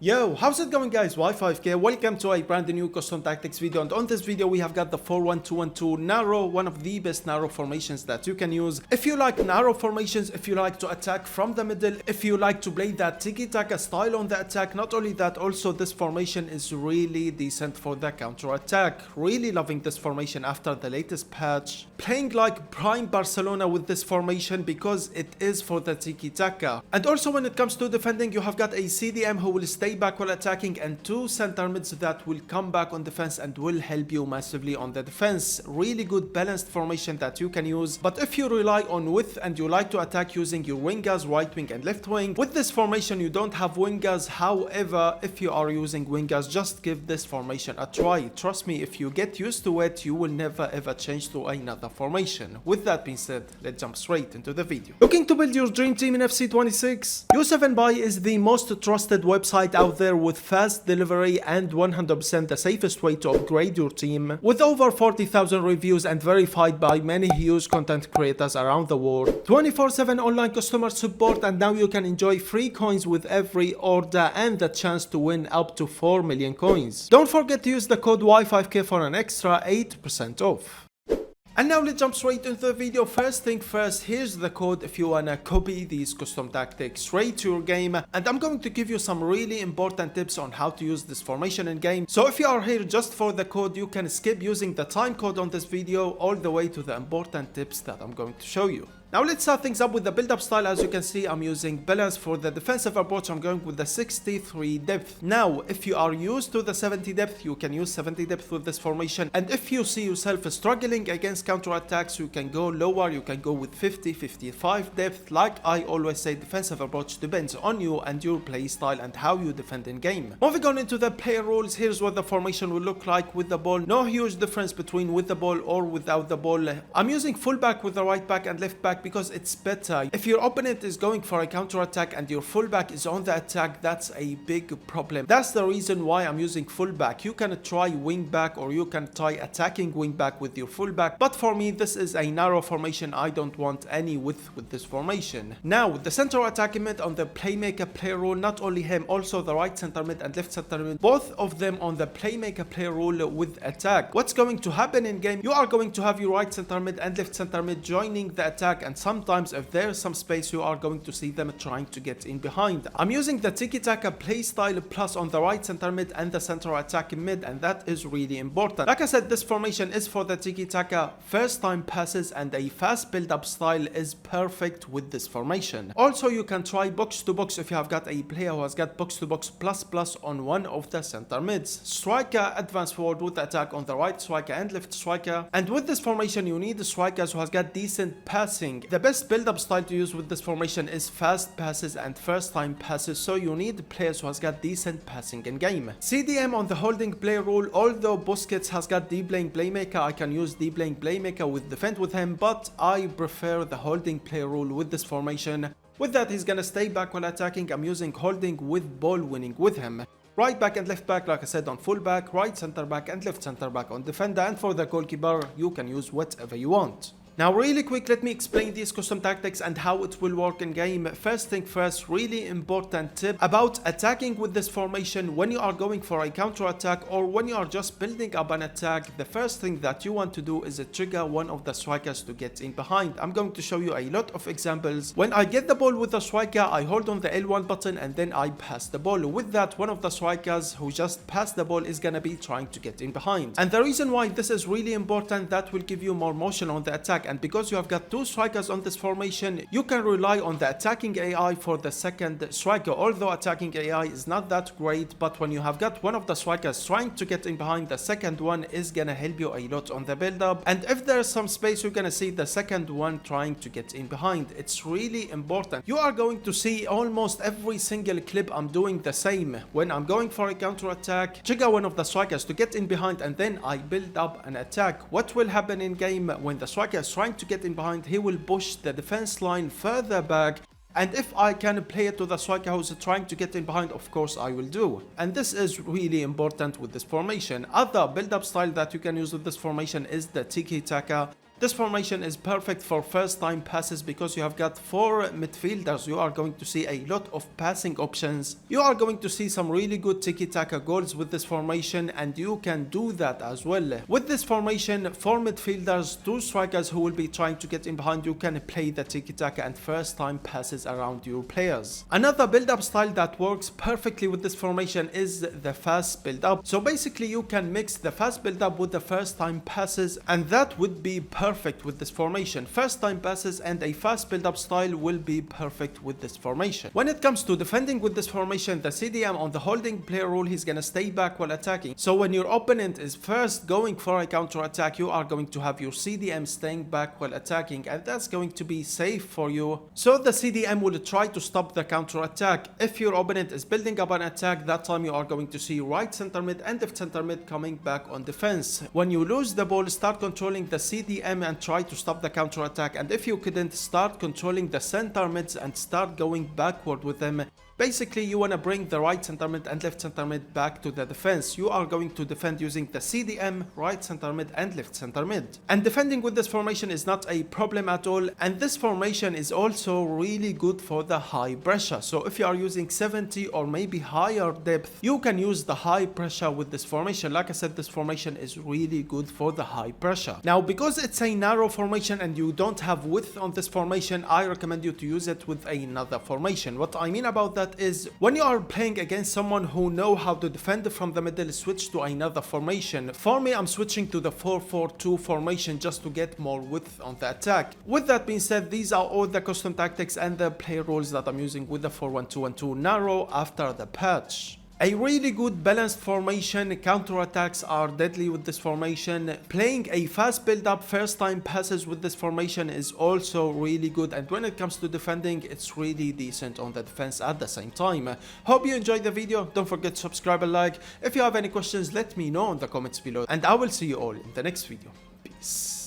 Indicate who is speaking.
Speaker 1: Yo, how's it going guys? Y5K, welcome to a brand new custom tactics video, and on this video we have got the 4-1-2-1-2 narrow, one of the best narrow formations that you can use. If you like narrow formations, if you like to attack from the middle, if you like to play that tiki-taka style on the attack, not only that, also this formation is really decent for the counter attack. Really loving this formation after the latest patch. Playing like prime Barcelona with this formation because it is for the tiki-taka. And also when it comes to defending, you have got a CDM who will stay back while attacking and two center mids that will come back on defense and will help you massively on the defense. Really good balanced formation that you can use. But if you rely on width and you like to attack using your wingers, right wing and left wing, with this formation you don't have wingers. However, if you are using wingers, just give this formation a try. Trust me, if you get used to it, you will never ever change to another formation. With that being said, let's jump straight into the video. Looking to build your dream team in FC26? U7buy is the most trusted website out there with fast delivery and 100% the safest way to upgrade your team, with over 40,000 reviews and verified by many huge content creators around the world, 24/7 online customer support, and now you can enjoy free coins with every order and the chance to win up to 4 million coins. Don't forget to use the code Y5K for an extra 8% off. And now let's jump straight into the video. First thing first, here's the code if you wanna copy these custom tactics straight to your game, and I'm going to give you some really important tips on how to use this formation in game. So if you are here just for the code, you can skip using the time code on this video all the way to the important tips that I'm going to show you. Now let's start things up with the build-up style. As you can see, I'm using balance. For the defensive approach, I'm going with the 63 depth. Now, if you are used to the 70 depth, you can use 70 depth with this formation. And if you see yourself struggling against counter-attacks, you can go lower. You can go with 50, 55 depth. Like I always say, defensive approach depends on you and your play style and how you defend in game. Moving on into the player rules, here's what the formation will look like with the ball. No huge difference between with the ball or without the ball. I'm using fullback with the right back and left back because it's better. If your opponent is going for a counter attack and your fullback is on the attack, that's a big problem. That's the reason why I'm using fullback. You can try wing back or you can try attacking wing back with your fullback, but for me this is a narrow formation. I don't want any width with this formation. Now the center attacking mid on the playmaker player rule, not only him, also the right center mid and left center mid, both of them on the playmaker player rule with attack. What's going to happen in game? You are going to have your right center mid and left center mid joining the attack, and sometimes if there's some space you are going to see them trying to get in behind. I'm using the tiki-taka playstyle plus on the right center mid and the center attacking mid, and that is really important. Like I said, this formation is for the tiki-taka. First time passes and a fast build-up style is perfect with this formation. Also, you can try box to box if you have got a player who has got box to box plus on one of the center mids. Striker advance forward with attack on the right striker and left striker, and with this formation you need strikers who has got decent passing. The best build-up style to use with this formation is fast passes and first time passes, so you need players who has got decent passing in game. CDM on the holding play rule. Although Busquets has got D-playing playmaker, I can use D-playing playmaker with defend with him, but I prefer the holding play rule with this formation. With that, he's gonna stay back while attacking. I'm using holding with ball winning with him. Right back and left back, like I said, on full back, right center back and left center back on defender, and for the goalkeeper you can use whatever you want. Now really quick, let me explain these custom tactics and how it will work in game. First thing first, really important tip about attacking with this formation. When you are going for a counter attack or when you are just building up an attack, the first thing that you want to do is trigger one of the strikers to get in behind. I'm going to show you a lot of examples. When I get the ball with the striker, I hold on the L1 button and then I pass the ball. With that, one of the strikers who just passed the ball is gonna be trying to get in behind. And the reason why this is really important, that will give you more motion on the attack. And because you have got two strikers on this formation, you can rely on the attacking AI for the second striker. Although attacking AI is not that great, but when you have got one of the strikers trying to get in behind, the second one is gonna help you a lot on the build up. And if there's some space, you're gonna see the second one trying to get in behind. It's really important. You are going to see almost every single clip I'm doing the same. When I'm going for a counter attack, trigger one of the strikers to get in behind and then I build up an attack. What will happen in game when the striker is trying to get in behind? He will push the defense line further back, and if I can play it to the striker who's trying to get in behind, of course I will do. And this is really important with this formation. Other build-up style that you can use with this formation is the tiki-taka. This formation is perfect for first time passes because you have got 4 midfielders. You are going to see a lot of passing options. You are going to see some really good tiki-taka goals with this formation, and you can do that as well. With this formation, 4 midfielders, 2 strikers who will be trying to get in behind you can play the tiki-taka and first time passes around your players. Another build-up style that works perfectly with this formation is the fast build-up. So basically you can mix the fast build-up with the first time passes, and that would be perfect with this formation. First time passes and a fast build-up style will be perfect with this formation. When it comes to defending with this formation, the CDM on the holding player rule, he's gonna stay back while attacking. So when your opponent is first going for a counter attack, you are going to have your CDM staying back while attacking, and that's going to be safe for you. So the CDM will try to stop the counter attack. If your opponent is building up an attack, that time you are going to see right center mid and left center mid coming back on defense. When you lose the ball, start controlling the CDM and try to stop the counter attack, and if you couldn't, start controlling the center mids and start going backward with them. Basically, you want to bring the right center mid and left center mid back to the defense. You are going to defend using the CDM, right center mid and left center mid. And defending with this formation is not a problem at all. And this formation is also really good for the high pressure. So if you are using 70 or maybe higher depth, you can use the high pressure with this formation. Like I said, this formation is really good for the high pressure. Now, because it's a narrow formation and you don't have width on this formation, I recommend you to use it with another formation. What I mean about that is when you are playing against someone who know how to defend from the middle, switch to another formation. For me, I'm switching to the 4-4-2 formation just to get more width on the attack. With that being said, these are all the custom tactics and the play rules that I'm using with the 4-1-2-1-2 narrow after the patch. A really good balanced formation. Counter attacks are deadly with this formation. Playing a fast build up first time passes with this formation is also really good, and when it comes to defending, it's really decent on the defense at the same time. Hope you enjoyed the video. Don't forget to subscribe and like. If you have any questions, let me know in the comments below, and I will see you all in the next video. Peace.